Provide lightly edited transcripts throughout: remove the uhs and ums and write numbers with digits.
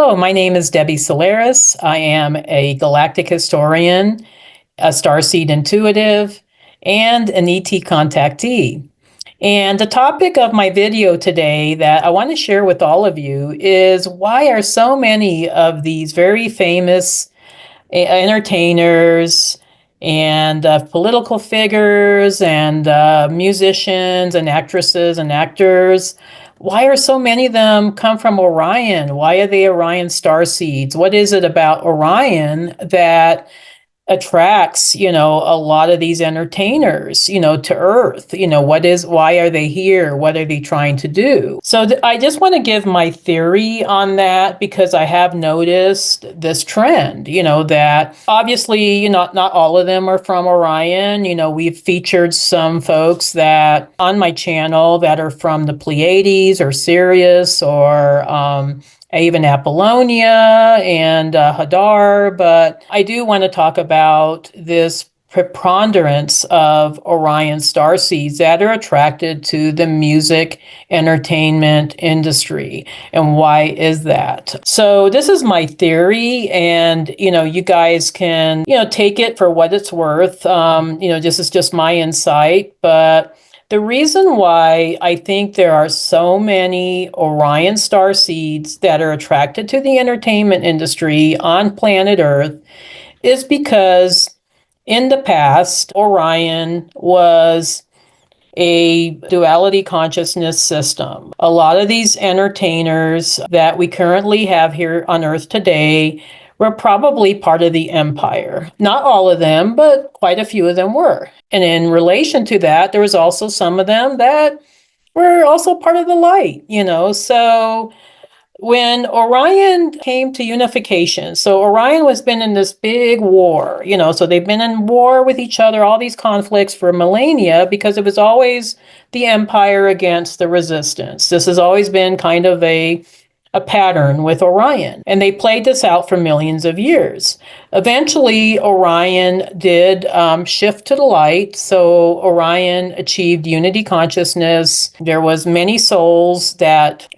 Hello, my name is Debbie Solaris. I am a galactic historian, a starseed intuitive, and an ET contactee. And the topic of my video today that I want to share with all of you is why are so many of these very famous entertainers and political figures and musicians and actresses and actors, why are so many of them come from Orion? Why are they Orion Starseeds? What is it about Orion that attracts, a lot of these entertainers, to Earth? Why are they here? What are they trying to do? So I just want to give my theory on that because I have noticed this trend, that obviously, not all of them are from Orion. We've featured some folks that on my channel that are from the Pleiades or Sirius or, even Apollonia and Hadar, but I do want to talk about this preponderance of Orion starseeds that are attracted to the music entertainment industry. And why is that? So this is my theory, and you guys can take it for what it's worth. This is just my insight, but the reason why I think there are so many Orion starseeds that are attracted to the entertainment industry on planet Earth is because in the past, Orion was a duality consciousness system. A lot of these entertainers that we currently have here on Earth today were probably part of the Empire. Not all of them, but quite a few of them were. And in relation to that, there was also some of them that were also part of the light, So when Orion came to unification, so Orion was been in this big war, so they've been in war with each other, all these conflicts for millennia, because it was always the Empire against the Resistance. This has always been kind of a pattern with Orion, and they played this out for millions of years. Eventually, Orion did shift to the light, so Orion achieved unity consciousness. There was many souls that,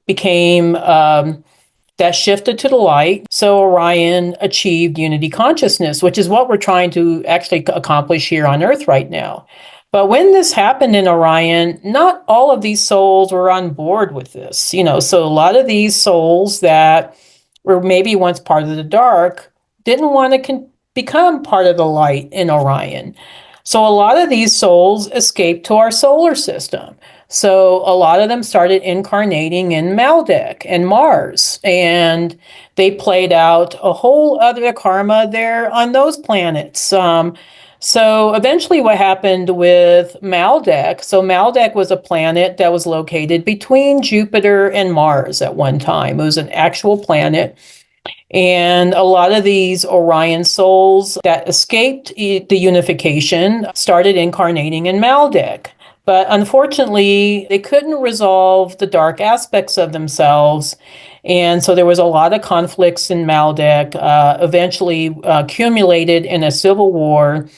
became that shifted to the light. So Orion achieved unity consciousness, which is what we're trying to actually accomplish here on Earth right now. But when this happened in Orion, not all of these souls were on board with this, so a lot of these souls that were maybe once part of the dark didn't want to become part of the light in Orion. So a lot of these souls escaped to our solar system. So a lot of them started incarnating in Maldek and Mars, and they played out a whole other karma there on those planets. So eventually what happened with Maldek, so Maldek was a planet that was located between Jupiter and Mars at one time. It was an actual planet. And a lot of these Orion souls that escaped the unification started incarnating in Maldek. But unfortunately, they couldn't resolve the dark aspects of themselves. And so there was a lot of conflicts in Maldek, eventually accumulated in a civil war,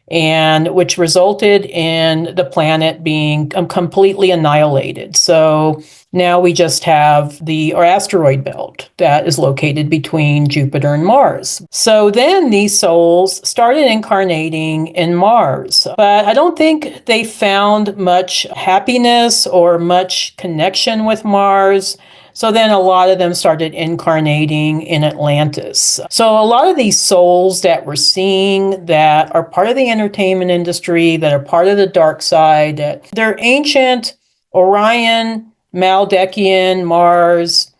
and which resulted in the planet being completely annihilated. So now we just have our asteroid belt that is located between Jupiter and Mars. So then these souls started incarnating in Mars, but I don't think they found much happiness or much connection with Mars. So then a lot of them started incarnating in Atlantis. So a lot of these souls that we're seeing that are part of the entertainment industry, that are part of the dark side, they're ancient Orion, Maldekian, Mars,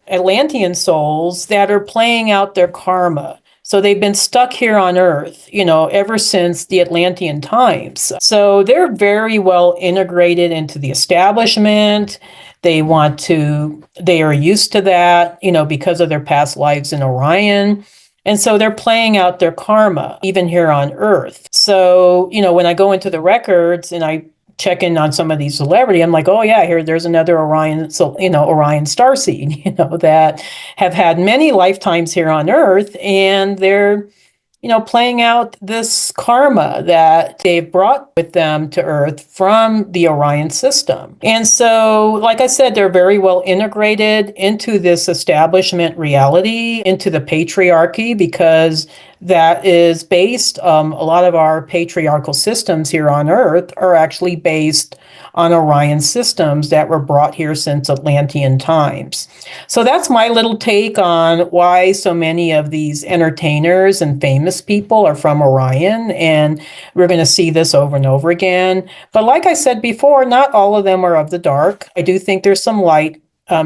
Atlantean souls that are playing out their karma. So they've been stuck here on Earth, ever since the Atlantean times. So they're very well integrated into the establishment. They are used to that, because of their past lives in Orion. And so they're playing out their karma, even here on Earth. So, when I go into the records and I check in on some of these celebrities, I'm like, oh yeah, there's another Orion, Orion Starseed, that have had many lifetimes here on Earth, and they're playing out this karma that they've brought with them to Earth from the Orion system. And so, like I said, they're very well integrated into this establishment reality, into the patriarchy, because that is based, a lot of our patriarchal systems here on Earth are actually based on Orion systems that were brought here since Atlantean times. So that's my little take on why so many of these entertainers and famous people are from Orion, and we're going to see this over and over again. But like I said before, not all of them are of the dark. I do think there's some light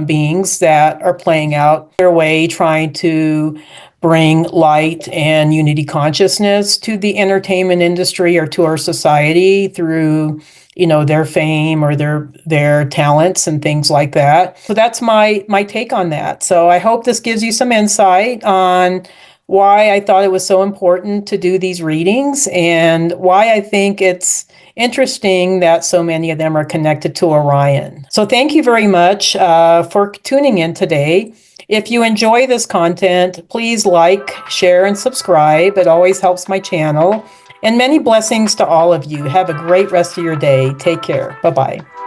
beings that are playing out their way, trying to bring light and unity consciousness to the entertainment industry or to our society through their fame or their talents and things like that. So that's my take on that. So I hope this gives you some insight on why I thought it was so important to do these readings and why I think it's interesting that so many of them are connected to Orion. So thank you very much for tuning in today. If you enjoy this content, please like, share, and subscribe. It always helps my channel. And many blessings to all of you. Have a great rest of your day. Take care. Bye-bye.